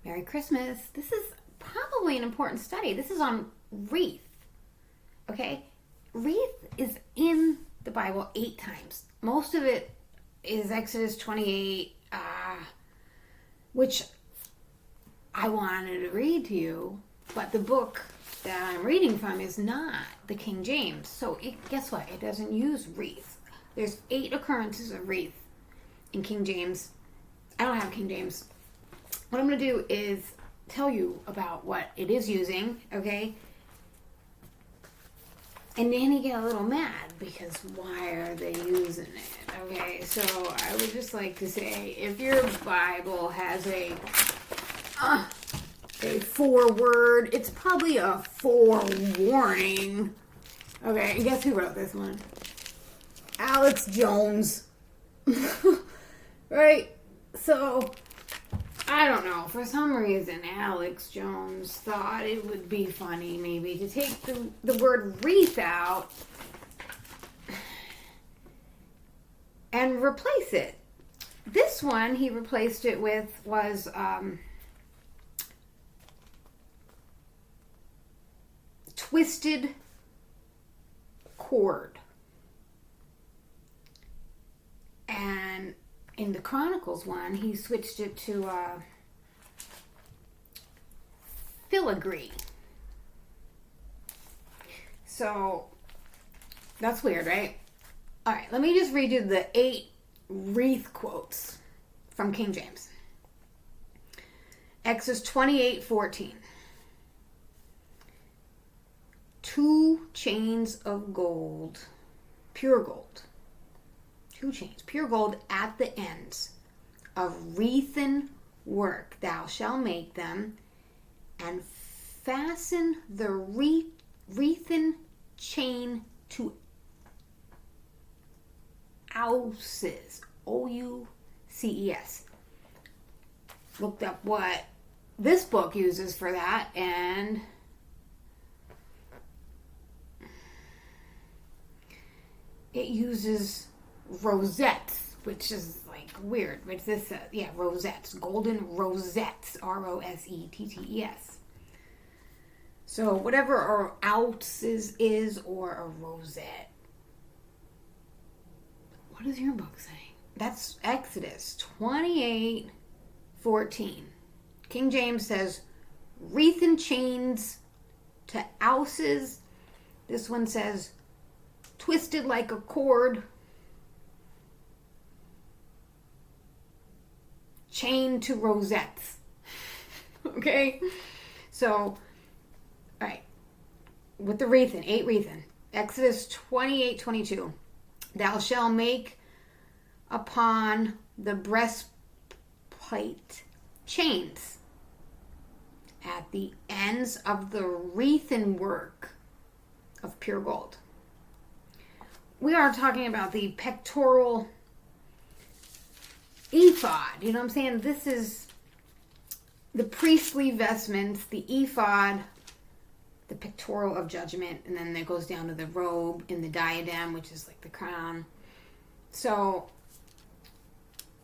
Merry Christmas. This is probably an important study. This is on wreath. Okay? Wreath is in the Bible 8 times. Most of it is Exodus 28, which I wanted to read to you, but the book that I'm reading from is not the King James. So guess what? It doesn't use wreath. There's 8 occurrences of wreath in King James. I don't have King James. What I'm going to do is tell you about what it is using, okay? And then you get a little mad because why are they using it, okay? So I would just like to say, if your Bible has a 4-word, it's probably a forewarning. Okay, and guess who wrote this one? Alex Jones. Right? So, I don't know. For some reason, Alex Jones thought it would be funny maybe to take the word wreath out and replace it. This one he replaced it with was twisted cord. And in the Chronicles one, he switched it to Filigree. So, that's weird, right? Alright, let me just read you the 8 wreath quotes from King James. Exodus 28:14. 2 chains of gold, pure gold. 2 chains, pure gold at the ends of wreathen work. Thou shalt make them, and fasten the wreathen chain to ouces. O-U-C-E-S. Looked up what this book uses for that, and it uses rosettes, which is like weird. Which this says, rosettes, golden rosettes, R-O-S-E-T-T-E-S. So whatever our ounces is, or a rosette. What does your book say? That's Exodus 28:14. King James says wreathen chains to ouses. This one says twisted like a cord, chain to rosettes. Okay? So, all right. With the wreathen, 8 wreathen. Exodus 28:22. Thou shalt make upon the breastplate chains at the ends of the wreathen work of pure gold. We are talking about the pectoral ephod. You know what I'm saying? This is the priestly vestments, the ephod, the pectoral of judgment, and then it goes down to the robe and the diadem, which is like the crown. So,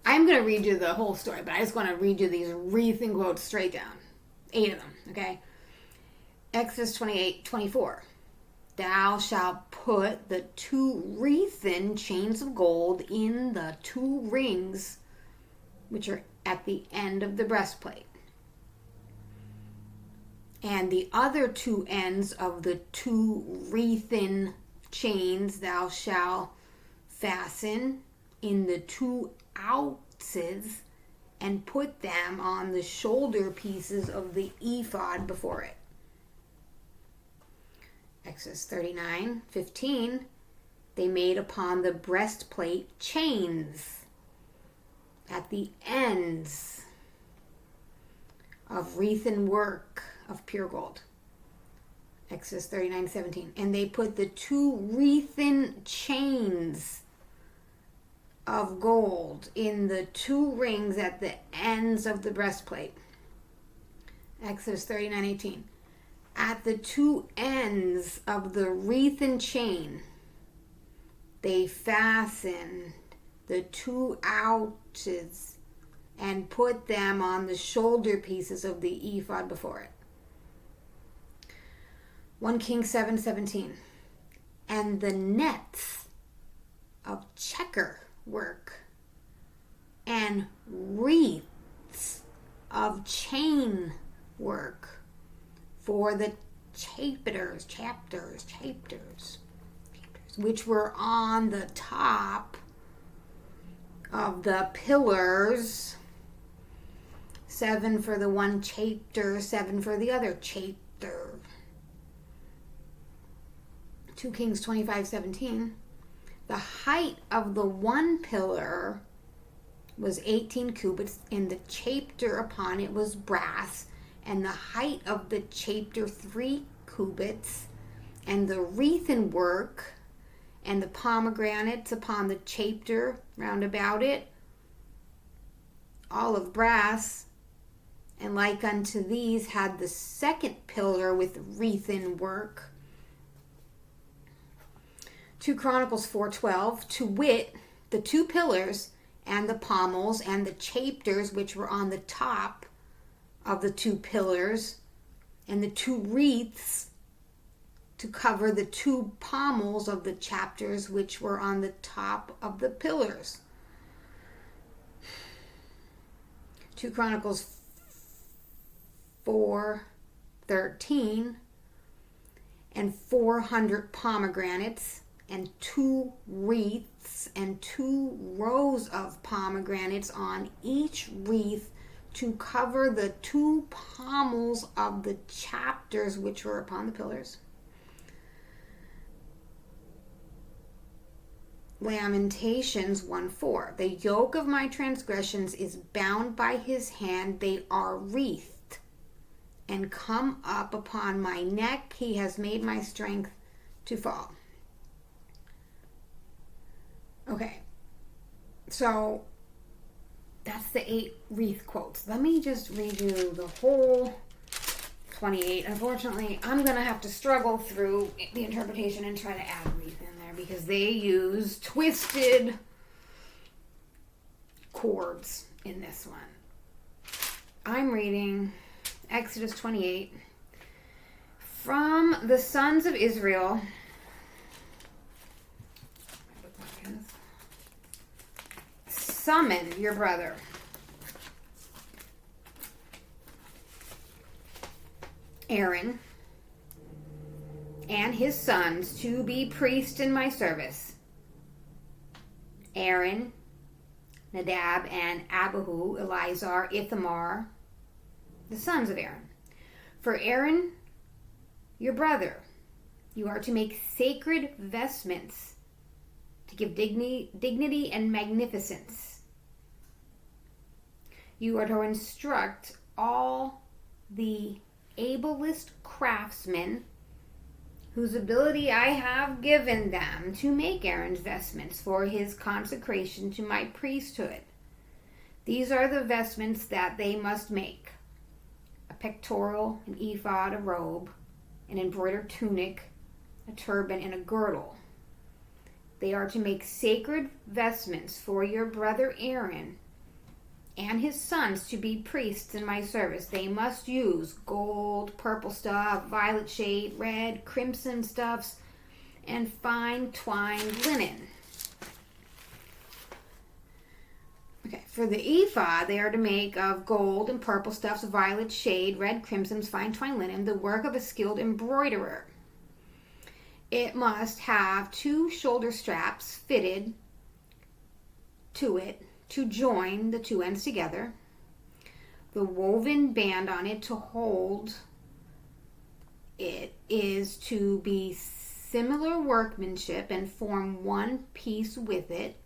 I'm going to read you the whole story, but I just want to read you these wreathen quotes straight down. 8 of them, okay? Exodus 28:24. Thou shalt put the 2 wreathen chains of gold in the 2 rings which are at the end of the breastplate. And the other 2 ends of the 2 wreathen chains thou shalt fasten in the 2 ouces and put them on the shoulder pieces of the ephod before it. Exodus 39:15. They made upon the breastplate chains at the ends of wreathen work of pure gold. Exodus 39:17. And they put the 2 wreathen chains of gold in the 2 rings at the ends of the breastplate. Exodus 39:18. At the 2 ends of the wreathen chain, they fastened the 2 ouches and put them on the shoulder pieces of the ephod before it. 1 Kings 7:17. And the nets of checker work and wreaths of chain work for the chapters, which were on the top of the pillars. 7 for the one chapter, 7 for the other chapter. 2 Kings 25:17. The height of the one pillar was 18 cubits, and the chapter upon it was brass, and the height of the chapter 3 cubits, and the WREATHen work, and the pomegranates upon the chapter round about it, all of brass, and like unto these had the second pillar with WREATHen work. 2 Chronicles 4:12, to wit, the 2 pillars and the pommels and the chapters which were on the top of the 2 pillars, and the 2 wreaths to cover the 2 pommels of the chapters which were on the top of the pillars. 2 Chronicles 4:13, and 400 pomegranates, and 2 wreaths, and 2 rows of pomegranates on each wreath to cover the 2 pommels of the chapters which were upon the pillars. Lamentations 1:4. The yoke of my transgressions is bound by his hand, they are wreathed and come up upon my neck, he has made my strength to fall. Okay, so that's the 8 wreath quotes. Let me just read you the whole 28. Unfortunately, I'm going to have to struggle through the interpretation and try to add wreath in there because they use twisted chords in this one. I'm reading Exodus 28. From the sons of Israel, summon your brother. Aaron and his sons to be priests in my service. Aaron, Nadab, and Abihu, Eleazar, Ithamar, the sons of Aaron. For Aaron, your brother, you are to make sacred vestments to give dignity and magnificence. You are to instruct all the ablest craftsmen whose ability I have given them to make Aaron's vestments for his consecration to my priesthood. These are the vestments that they must make: a pectoral, an ephod, a robe, an embroidered tunic, a turban, and a girdle. They are to make sacred vestments for your brother Aaron and his sons to be priests in my service. They must use gold, purple stuff, violet shade, red, crimson stuffs, and fine twined linen. Okay, for the ephod, they are to make of gold and purple stuffs, violet shade, red crimsons, fine twined linen, the work of a skilled embroiderer. It must have 2 shoulder straps fitted to it to join the 2 ends together, the woven band on it to hold it is to be similar workmanship and form one piece with it,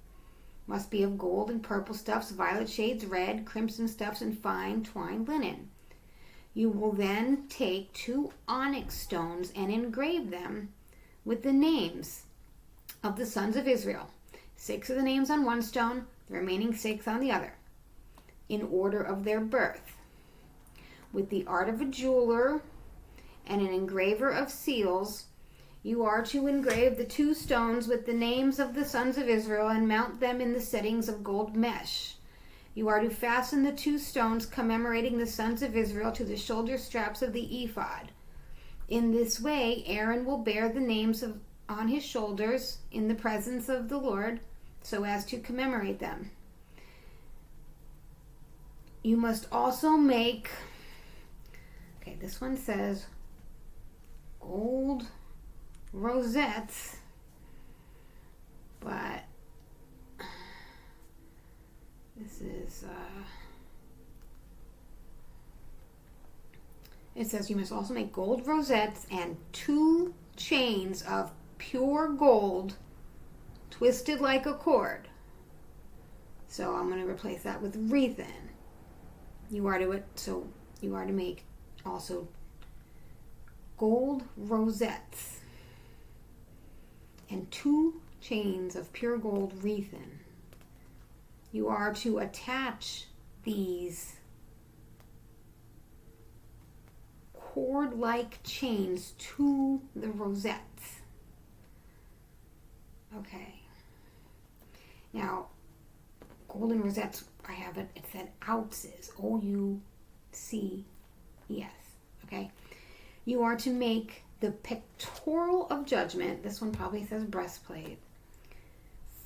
must be of gold and purple stuffs, violet shades, red, crimson stuffs, and fine twined linen. You will then take 2 onyx stones and engrave them with the names of the sons of Israel, 6 of the names on one stone, the remaining 6 on the other, in order of their birth. With the art of a jeweler and an engraver of seals, you are to engrave the 2 stones with the names of the sons of Israel and mount them in the settings of gold mesh. You are to fasten the 2 stones commemorating the sons of Israel to the shoulder straps of the ephod. In this way, Aaron will bear the names on his shoulders in the presence of the Lord, so as to commemorate them. You must also make, this one says gold rosettes, but this is, it says you must also make gold rosettes and 2 chains of pure gold twisted like a cord. So I'm going to replace that with WREATHen. You are to make also gold rosettes and 2 chains of pure gold WREATHen. You are to attach these cord-like chains to the rosettes. Okay. Now, golden rosettes, I have it said ounces. Ouces. Okay. You are to make the pectoral of judgment. This one probably says breastplate.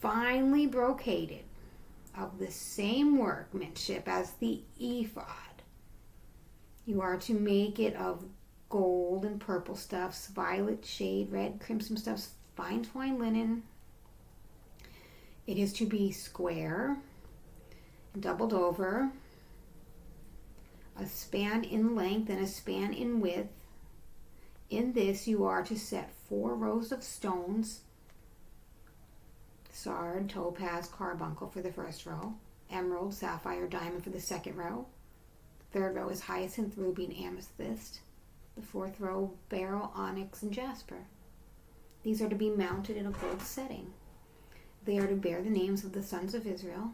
Finely brocaded, of the same workmanship as the ephod. You are to make it of gold and purple stuffs, violet shade, red, crimson stuffs, fine twined linen. It is to be square, doubled over, a span in length and a span in width. In this you are to set 4 rows of stones, sard, topaz, carbuncle for the first row, emerald, sapphire, diamond for the second row. The 3rd row is hyacinth, ruby, and amethyst. The 4th row, beryl, onyx, and jasper. These are to be mounted in a gold setting. They are to bear the names of the sons of Israel,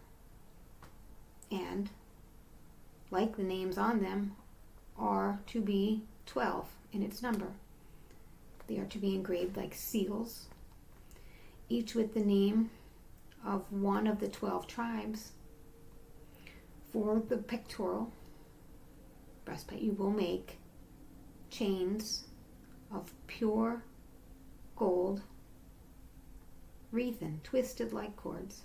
and, like the names on them, are to be 12 in its number. They are to be engraved like seals, each with the name of one of the 12 tribes. For the pectoral breastplate, you will make chains of pure gold WREATHen, twisted like cords.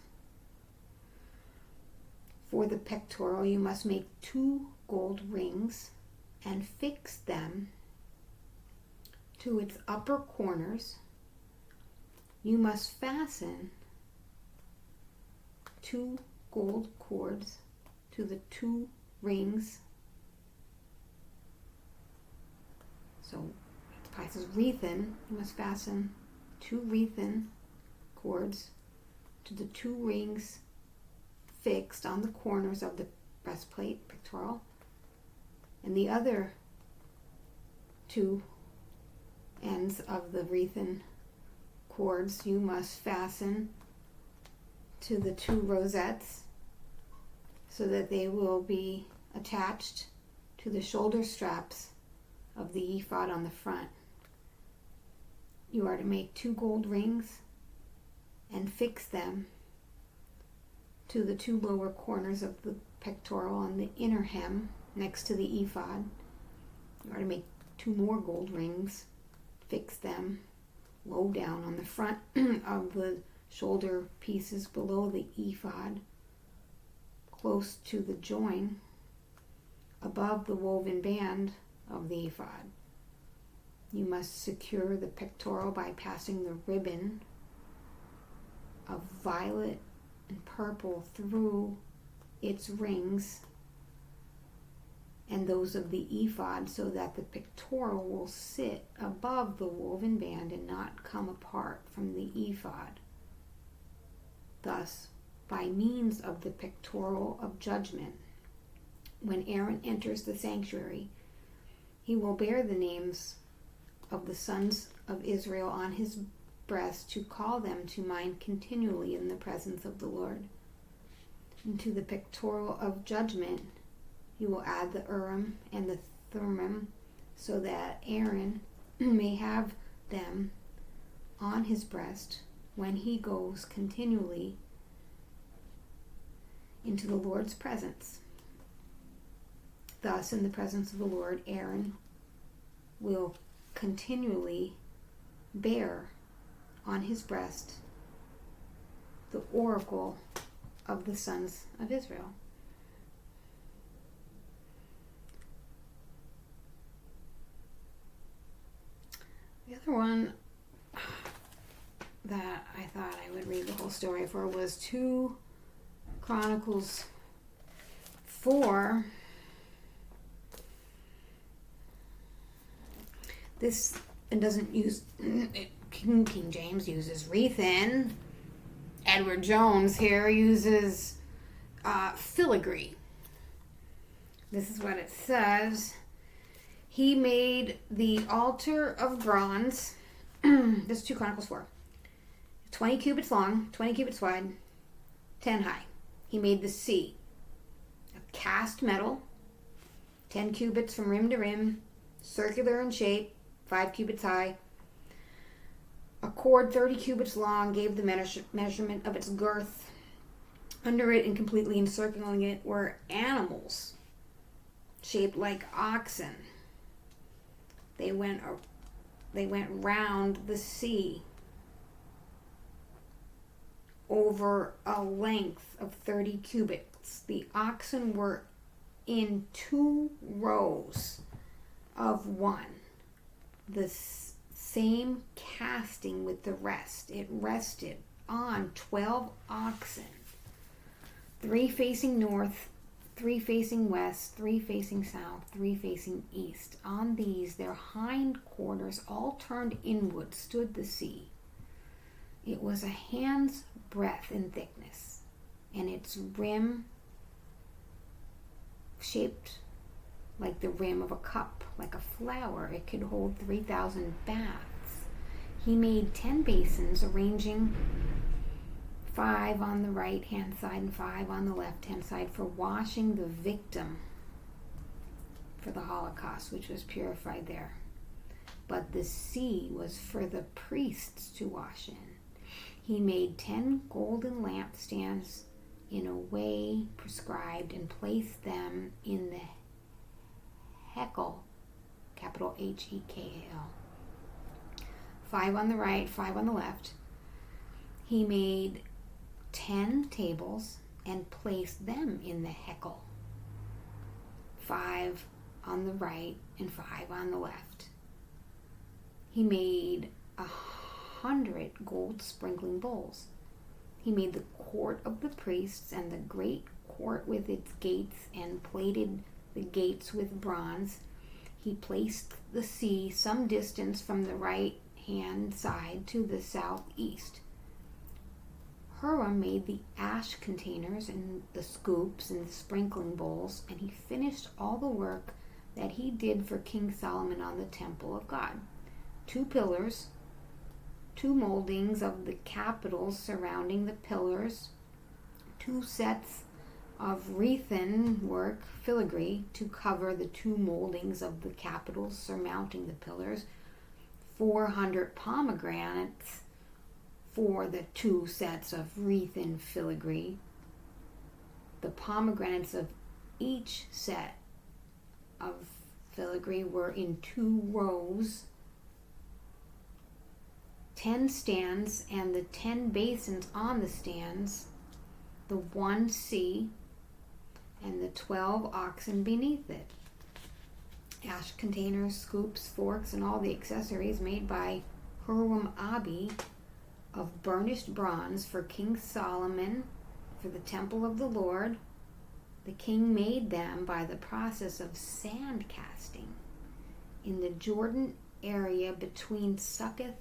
For the pectoral, you must make 2 gold rings and fix them to its upper corners. You must fasten 2 gold cords to the 2 rings. So it probably says WREATHen. You must fasten 2 WREATHen cords to the 2 rings fixed on the corners of the breastplate pectoral, and the other 2 ends of the WREATHen cords you must fasten to the 2 rosettes so that they will be attached to the shoulder straps of the ephod on the front. You are to make 2 gold rings and fix them to the 2 lower corners of the pectoral on the inner hem next to the ephod. You are to make 2 more gold rings, fix them low down on the front of the shoulder pieces below the ephod, close to the join above the woven band of the ephod. You must secure the pectoral by passing the ribbon of violet and purple through its rings and those of the ephod, so that the pectoral will sit above the woven band and not come apart from the ephod. Thus, by means of the pectoral of judgment, when Aaron enters the sanctuary, he will bear the names of the sons of Israel on his breast to call them to mind continually in the presence of the Lord. And to the pectoral of judgment, he will add the Urim and the Thummim, so that Aaron may have them on his breast when he goes continually into the Lord's presence. Thus, in the presence of the Lord, Aaron will continually bear on his breast the oracle of the sons of Israel. The other one that I thought I would read the whole story for was 2 Chronicles 4. This, it doesn't use, King James uses WREATHen. Edward Jones here uses Filigree. This is what it says. He made the altar of bronze. This is 2 Chronicles 4. 20 cubits long, 20 cubits wide, 10 high. He made the sea of cast metal, 10 cubits from rim to rim, circular in shape, 5 cubits high. A cord 30 cubits long gave the measurement of its girth. Under it and completely encircling it were animals shaped like oxen. They went round the sea over a length of 30 cubits. The oxen were in 2 rows of 1. The same casting with the rest. It rested on 12 oxen, 3 facing north, 3 facing west, 3 facing south, 3 facing east. On these, their hind quarters, all turned inward, stood the sea. It was a hand's breadth in thickness, and its rim shaped like the rim of a cup, like a flower. It could hold 3,000 baths. He made 10 basins, arranging 5 on the right-hand side and 5 on the left-hand side for washing the victim for the Holocaust, which was purified there. But the sea was for the priests to wash in. He made 10 golden lampstands in a way prescribed and placed them in the Hekel, capital Hekel. 5 on the right, 5 on the left. He made 10 tables and placed them in the Hekel. 5 on the right and 5 on the left. He made 100 gold sprinkling bowls. He made the court of the priests and the great court with its gates and plated the gates with bronze. He placed the sea some distance from the right-hand side to the southeast. Huram made the ash containers and the scoops and the sprinkling bowls, and he finished all the work that he did for King Solomon on the temple of God. 2 pillars, 2 moldings of the capitals surrounding the pillars, 2 sets of WREATHen work, filigree, to cover the 2 moldings of the capitals surmounting the pillars, 400 pomegranates for the 2 sets of WREATHen filigree. The pomegranates of each set of filigree were in 2 rows. 10 stands and the 10 basins on the stands, the 1 sea, and the 12 oxen beneath it. Ash containers, scoops, forks, and all the accessories made by Huram-Abi of burnished bronze for King Solomon for the temple of the Lord. The king made them by the process of sand casting in the Jordan area between Succoth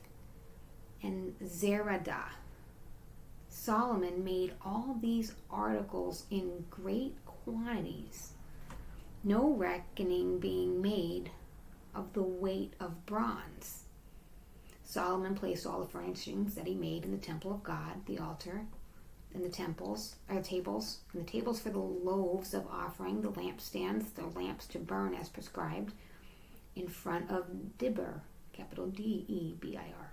and Zeradah. Solomon made all these articles in great quantities, no reckoning being made of the weight of bronze. Solomon placed all the furnishings that he made in the temple of God, the altar, and the tables, and the tables for the loaves of offering, the lampstands, the lamps to burn as prescribed, in front of Dibber, capital D-E-B-I-R.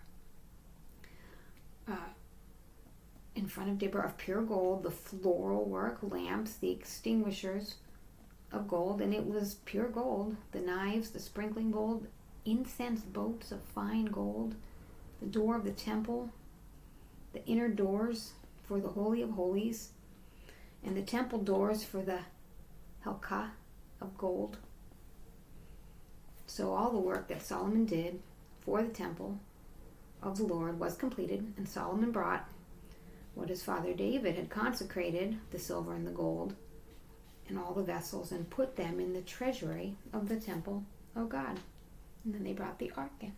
in front of Deborah of pure gold, the floral work, lamps, the extinguishers of gold, and it was pure gold, the knives, the sprinkling gold, incense boats of fine gold, the door of the temple, the inner doors for the Holy of Holies, and the temple doors for the Helkah of gold. So all the work that Solomon did for the temple of the Lord was completed, and Solomon brought what his father David had consecrated, the silver and the gold, and all the vessels, and put them in the treasury of the temple of God. And then they brought the ark in.